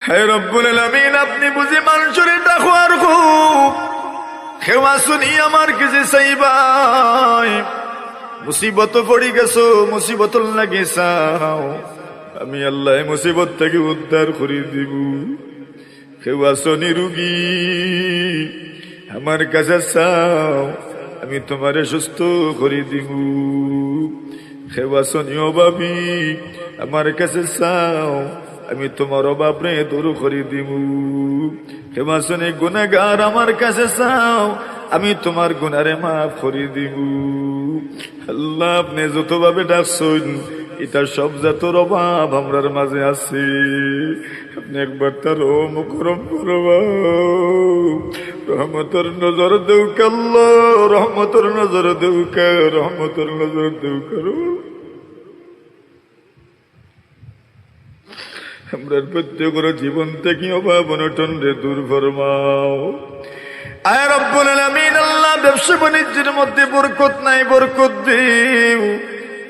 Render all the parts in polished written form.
হে রব্বুল আলামিন, আপনি বুঝি মানুষের ডাকোয়ার খুব খেওয়া শুনি আমার কিছু চাইবাই। মুসিবত পড়ি গেছো, মুসিবত লাগে চাও, আমি আল্লাহ মুসিবত থেকে উদ্ধার করে দিব। খেওয়া শুনি রুগী আমার কাছে চাও, আমি তোমারে সুস্থ করে দিব। খেওয়া শুনি অভাবী আমার কাছে চাও, আমি তোমার অভাবে দূর করে দিব। হেমা শুনে গুনাহগার আমার কাছে চাও, আমি তোমার গুনারে মাফ করে দিব। আল্লাহ, আপনি যতভাবে ডাকছেন এটা সব জাতর অভাব আমরার মাঝে আছে। আপনি একবার তার মুকরম করবা, রহমতর নজর দেউক আল্লাহ, রহমতর নজর দেউক, রহমতর নজর দেউক। আমরা প্রত্যেকের জীবন থেকে অভাব অনটন রে দূর ফরমাও। আয় রব্বুল আলামিন, আল্লাহ ব্যবসা বাণিজ্যের মধ্যে বরকত নাই, বরকত দিও।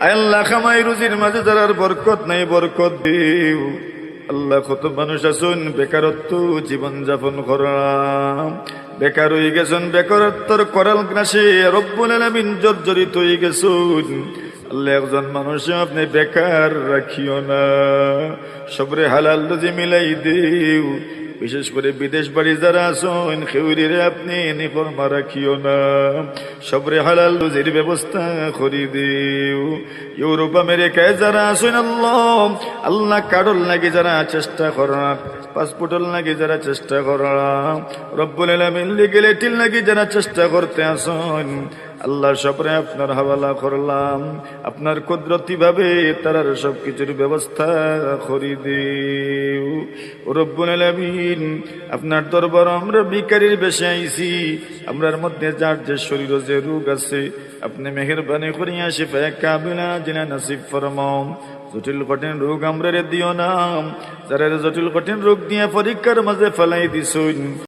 আয় আল্লাহ, খামাই রুজির মাঝে যারার বরকত নাই, বরকত দিও। আল্লাহ, কত মানুষ আছেন বেকারত্ব জীবন যাপন করাম, বেকার হয়ে গেছেন, বেকারত্বর করাল গ্রাসে রব্বুল আলামিন জর্জরিত হয়ে গেছেন। আল্লাহ, একজন মানুষ আপনি বেকার রাখিও না, সবরে হালাল রুজি মিলাই দিও। বিশেষ করে বিদেশ বাড়ি যারা আছেন খেউরিরে আপনি নিফরমা রাখিও না, সবরে হালাল রুজির ব্যবস্থা করে দিও। ইউরোপ আমেরিকায় যারা আছেন আল্লাহ, আল্লাহ কারোর লাগে যারা চেষ্টা করা, পাসপোর্টের লাগে যারা চেষ্টা করা, রব্বুল আলামিন লিগ্যালিটির লাগে যারা চেষ্টা করতে আসেন, আল্লাহ সবরে আপনার হাওয়ালা করলাম। আপনার কুদরতি ভাবে তারার সবকিছুর ব্যবস্থা করে দিও রব্বুল আলামিন। আপনার দরবার আমরা ভিখারির বেশে আইছি, আমরার মধ্যে যার যে শরীর যে রোগ আছে আপনি মেহেরবানি করিয়া শিফায়ে কামিলা জিনা নসিব ফরমাও। জটিল কঠিন রোগ আমরা দিও না, যারা জটিল কঠিন রোগ দিয়ে পরীক্ষার মাঝে ফেলাই দিছুন